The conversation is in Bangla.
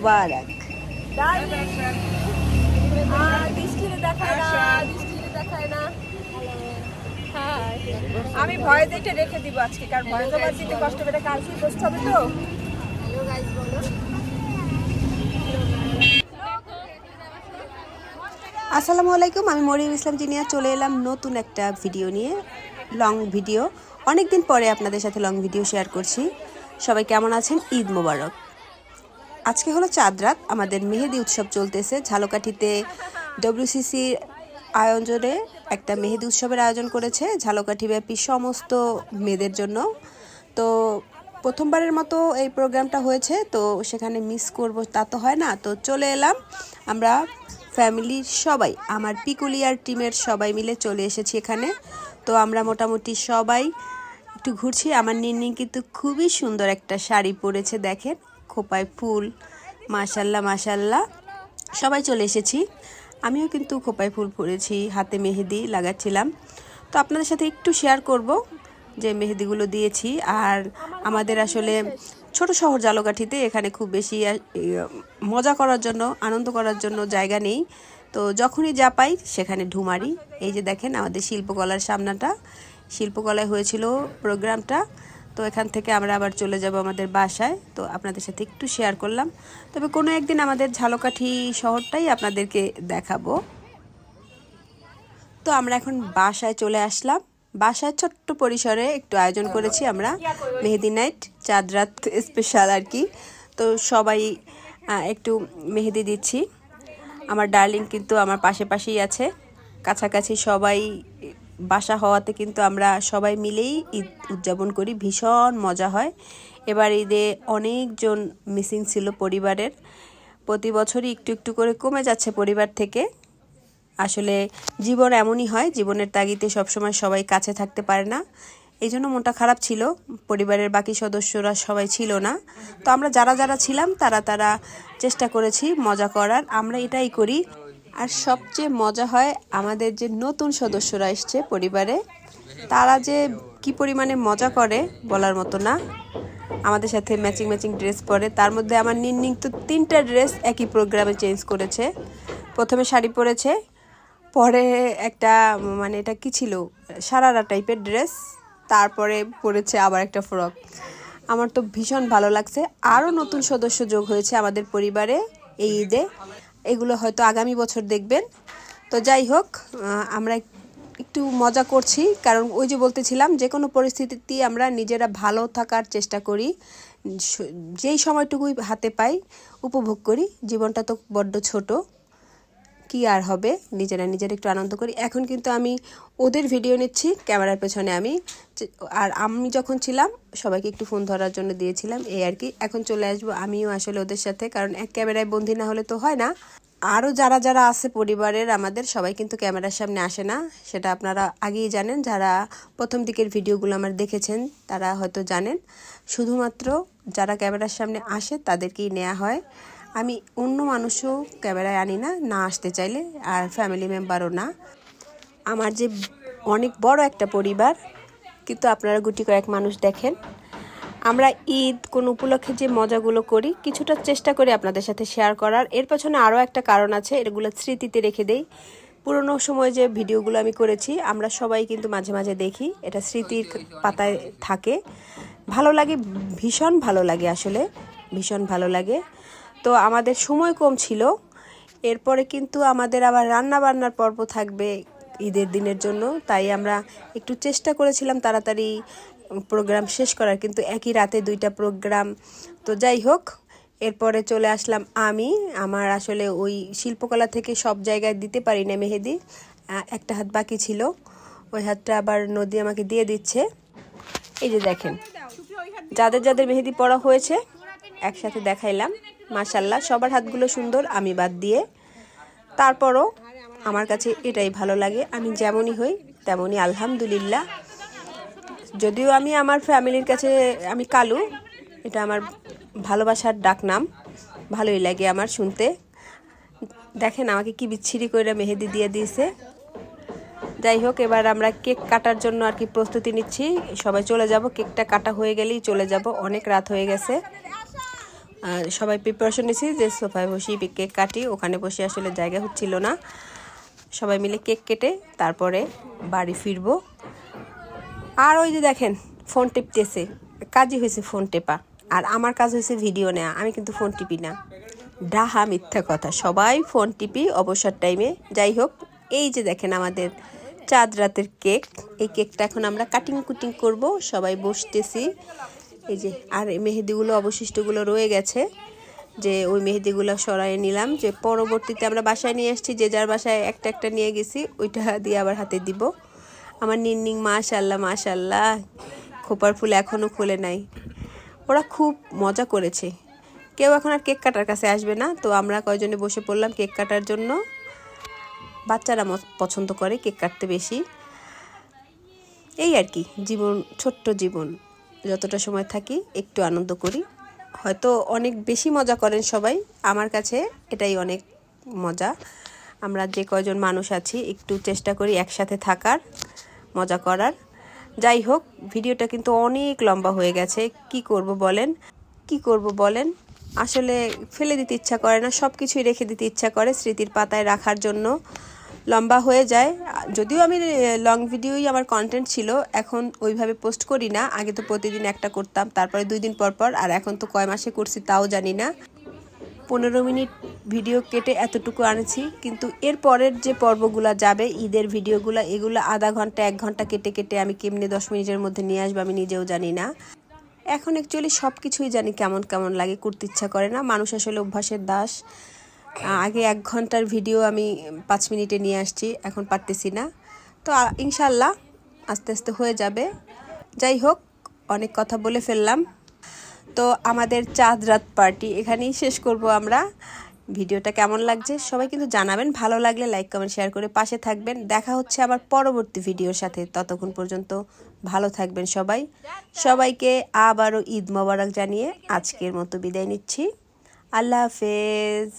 মোবারক। আমি ভয়েস এটা রেখে দিব আজকে, কারণ ভয়েস ওভার দিতে কষ্ট করে, কালকে পোস্ট হবে তো। হ্যালো গাইস বলো। আসসালামু আলাইকুম, আমি মরিয়ম ইসলাম জিনিয়া চলে এলাম নতুন একটা ভিডিও নিয়ে, লং ভিডিও। অনেকদিন পরে আপনাদের সাথে লং ভিডিও শেয়ার করছি। সবাই কেমন আছেন? ঈদ মোবারক। আজকে হলো চাঁদ রাত, আমাদের মেহেদি উৎসব চলতেছে ঝালকাঠিতে। ডব্লিউসিসি আয়োজনে একটা মেহেদি উৎসবের আয়োজন করেছে ঝালকাঠি ব্যাপী সমস্ত মেয়েদের জন্য। তো প্রথমবারের মতো এই প্রোগ্রামটা হয়েছে, তো সেখানে মিস করব তা তো হয় না। তো চলে এলাম আমরা ফ্যামিলির সবাই, আমার পিকুলিয়ার টিমের সবাই মিলে চলে এসেছি এখানে। তো আমরা মোটামুটি সবাই একটু ঘুরছি। আমার নিন্নি কিন্তু খুবই সুন্দর একটা শাড়ি পরেছে, দেখেন, খোপায় ফুল, মাশাল্লাহ মাশাল্লাহ। সবাই চলে এসেছি, আমিও কিন্তু খোপায় ফুল পরেছি, হাতে মেহেদি লাগাচ্ছিলাম। তো আপনাদের সাথে একটু শেয়ার করব যে মেহেদিগুলো দিয়েছি। আর আমাদের আসলে ছোট শহর ঝালকাঠিতে, এখানে খুব বেশি মজা করার জন্য, আনন্দ করার জন্য জায়গা নেই। তো যখনই যা পাই সেখানে ঢুমারি। এই যে দেখেন আমাদের শিল্পকলার সামনাটা, শিল্পকলায় হয়েছিল প্রোগ্রামটা। তো এখান থেকে আমরা আবার চলে যাব আমাদের বাসায়। তো আপনাদের সাথে একটু শেয়ার করলাম, তবে কোনো একদিন আমাদের ঝালকাঠি শহরটাই আপনাদেরকে দেখাবো। তো আমরা এখন বাসায় চলে আসলাম। বাসায় ছোট্ট পরিসরে একটু আয়োজন করেছি আমরা, মেহেদি নাইট, চাঁদ রাত স্পেশাল আর কি। তো সবাই একটু মেহেদি দিচ্ছি। আমার ডার্লিং কিন্তু আমার পাশেই আছে, কাছাকাছি সবাই বাসা হওয়াতে কিন্তু আমরা সবাই মিলেই ঈদ উদযাপন করি, ভীষণ মজা হয়। এবার ঈদে অনেকজন মিসিং ছিল পরিবারের, প্রতি বছরই একটু একটু করে কমে যাচ্ছে পরিবার থেকে। আসলে জীবন এমনই হয়, জীবনের তাগিদে সবসময় সবাই কাছে থাকতে পারে না। এই জন্য মনটা খারাপ ছিল, পরিবারের বাকি সদস্যরা সবাই ছিল না। তো আমরা যারা ছিলাম তারা চেষ্টা করেছি মজা করার, আমরা এটাই করি। আর সবচেয়ে মজা হয় আমাদের যে নতুন সদস্যরা এসছে পরিবারে, তারা যে কি পরিমাণে মজা করে বলার মতো না। আমাদের সাথে ম্যাচিং ড্রেস পরে, তার মধ্যে আমার নিন্নিং তো 3টা ড্রেস একই প্রোগ্রামে চেঞ্জ করেছে। প্রথমে শাড়ি পরেছে, পরে একটা মানে এটা কি ছিল, সারারা টাইপের ড্রেস, তারপরে পরেছে আবার একটা ফ্রক। আমার তো ভীষণ ভালো লাগছে। আরও নতুন সদস্য যোগ হয়েছে আমাদের পরিবারে এই ঈদে, এগুলো হয়তো আগামী বছর দেখবেন। তো যাই হোক, আমরা একটু মজা করছি, কারণ ওই যে বলতেছিলাম, যে কোনো পরিস্থিতিতে আমরা নিজেরা ভালো থাকার চেষ্টা করি, যেই সময়টুকুই হাতে পাই উপভোগ করি। জীবনটা তো বড্ড ছোট, কি আর হবে, নিজেরা একটু আনন্দ করি। এখন কিন্তু আমি ওদের ভিডিও নিচ্ছি ক্যামেরার পেছনে আমি, আর আমি যখন ছিলাম সবাইকে একটু ফোন ধরার জন্য দিয়েছিলাম, এই আর কি। এখন চলে আসবো আমিও আসলে ওদের সাথে, কারণ এক ক্যামেরায় বন্দি না হলে তো হয় না। আরও যারা আছে পরিবারের আমাদের, সবাই কিন্তু ক্যামেরার সামনে আসে না, সেটা আপনারা আগেই জানেন। যারা প্রথম দিকের ভিডিওগুলো আমার দেখেছেন তারা হয়তো জানেন। শুধুমাত্র যারা ক্যামেরার সামনে আসে তাদেরকেই নেওয়া হয়। আমি অন্য মানুষও ক্যামেরায় আনি না আসতে চাইলে, আর ফ্যামিলি মেম্বারও না। আমার যে অনেক বড় একটা পরিবার, কিন্তু আপনারা গুটি কয়েক মানুষ দেখেন। আমরা ঈদ কোন উপলক্ষে যে মজাগুলো করি, কিছুটা চেষ্টা করি আপনাদের সাথে শেয়ার করার। এর পেছনে আরও একটা কারণ আছে, এগুলো স্মৃতিতে রেখে দেই। পুরনো সময় যে ভিডিওগুলো আমি করেছি, আমরা সবাই কিন্তু মাঝে মাঝে দেখি, এটা স্মৃতির পাতায় থাকে। ভালো লাগে, ভীষণ ভালো লাগে, আসলে ভীষণ ভালো লাগে। তো আমাদের সময় কম ছিল, এরপরে কিন্তু আমাদের আবার রান্না বান্নার পর্ব থাকবে ঈদের দিনের জন্য, তাই আমরা একটু চেষ্টা করেছিলাম তাড়াতাড়ি প্রোগ্রাম শেষ করার, কিন্তু একই রাতে 2টা প্রোগ্রাম। তো যাই হোক, এরপরে চলে আসলাম আমি। আমার আসলে ওই শিল্পকলা থেকে সব জায়গায় দিতে পারি না মেহেদি, একটা হাত বাকি ছিল, ওই হাতটা আবার নদী আমাকে দিয়ে দিচ্ছে। এই যে দেখেন, যাদের মেহেদি পরা হয়েছে একসাথে দেখাইলাম। মাশাল্লাহ, সবার হাতগুলো সুন্দর, আমি বাদ দিয়ে। তারপরও আমার কাছে এটাই ভালো লাগে, আমি যেমনই হই তেমনই আলহামদুলিল্লাহ। যদিও আমি আমার ফ্যামিলির কাছে আমি কালু, এটা আমার ভালোবাসার ডাকনাম, ভালোই লাগে আমার শুনতে। দেখেন আমাকে কি বিচ্ছিরি করে মেহেদি দিয়ে দিয়েছে। যাই হোক, এবার আমরা কেক কাটার জন্য আর কি প্রস্তুতি নিচ্ছি, সবাই চলে যাব। কেকটা কাটা হয়ে গেলেই চলে যাব, অনেক রাত হয়ে গেছে। আর সবাই প্রিপারেশন নিয়েছি যে সোফায় বসে কেক কাটি, ওখানে বসে আসলে জায়গা হচ্ছিল না, সবাই মিলে কেক কেটে তারপরে বাড়ি ফিরবো। আর ওই যে দেখেন ফোন টিপতেছে, কাজই হয়েছে ফোন টেপা, আর আমার কাজ হয়েছে ভিডিও নেওয়া, আমি কিন্তু ফোন টিপি না, ডাহা মিথ্যা কথা, সবাই ফোন টিপি অবসর টাইমে। যাই হোক, এই যে দেখেন আমাদের চাঁদ রাতের কেক, এই কেকটা এখন আমরা কাটিং কুটিং করব, সবাই বসতেছি। এই যে আর মেহেদিগুলো অবশিষ্টগুলো রয়ে গেছে, যে ওই মেহেদিগুলো সরাই নিলাম, যে পরবর্তীতে আমরা বাসায় নিয়ে আসছি, যে যার বাসায় একটা একটা নিয়ে গেছি, ওইটা দিয়ে আবার হাতে দিব। আমার নিন্নিং মাশাল্লাহ মাশাল্লাহ, খোপার ফুল এখনও খুলে নাই। ওরা খুব মজা করেছে, কেউ এখন আর কেক কাটার কাছে আসবে না, তো আমরা কয়জনে বসে পড়লাম কেক কাটার জন্য। বাচ্চারা পছন্দ করে কেক কাটতে বেশি। এই আর কি জীবন, ছোট্ট জীবন, যতটা সময় থাকি একটু আনন্দ করি। হয়তো অনেক বেশি মজা করেন সবাই, আমার কাছে এটাই অনেক মজা। আমরা যে কয়জন মানুষ আছি একটু চেষ্টা করি একসাথে থাকার, মজা করার। যাই হোক, ভিডিওটা কিন্তু অনেক লম্বা হয়ে গেছে, কি করব বলেন, আসলে ফেলে দিতে ইচ্ছা করে না, সব কিছুই রেখে দিতে ইচ্ছা করে স্মৃতির পাতায় রাখার জন্য। লম্বা হয়ে যায়, যদিও আমি লং ভিডিওই আমার কন্টেন্ট ছিল, এখন ওইভাবে পোস্ট করি না। আগে তো প্রতিদিন একটা করতাম, তারপরে 2 দিন পর পর, আর এখন তো কয় মাসে করছি তাও জানি না। 15 মিনিট ভিডিও কেটে এতটুকু আনেছি, কিন্তু এর পরের যে পর্বগুলো যাবে, ঈদের ভিডিওগুলো, এগুলো আধা ঘন্টা 1 ঘন্টা কেটে কেটে আমি কেমনে 10 মিনিটের মধ্যে নিয়ে আসবো আমি নিজেও জানি না। এখন অ্যাকচুয়ালি সব কিছুই জানি কেমন কেমন লাগে, করতে ইচ্ছা করে না, মানুষ আসলে অভ্যাসের দাস। আগে 1 ঘন্টার ভিডিও আমি 5 মিনিটে নিয়ে আসছি, এখন পারতেছি না। তো ইনশাল্লাহ আস্তে আস্তে হয়ে যাবে। যাই হোক, অনেক কথা বলে ফেললাম। তো আমাদের চাঁদ রাত পার্টি এখানেই শেষ করব আমরা। ভিডিওটা কেমন লাগছে সবাই কিন্তু জানাবেন, ভালো লাগলে লাইক কমেন্ট শেয়ার করে পাশে থাকবেন। দেখা হচ্ছে আবার পরবর্তী ভিডিওর সাথে, ততক্ষণ পর্যন্ত ভালো থাকবেন সবাই। সবাইকে আবারও ঈদ মোবারক জানিয়ে আজকের মতো বিদায় নিচ্ছি। আল্লাহ হাফেজ।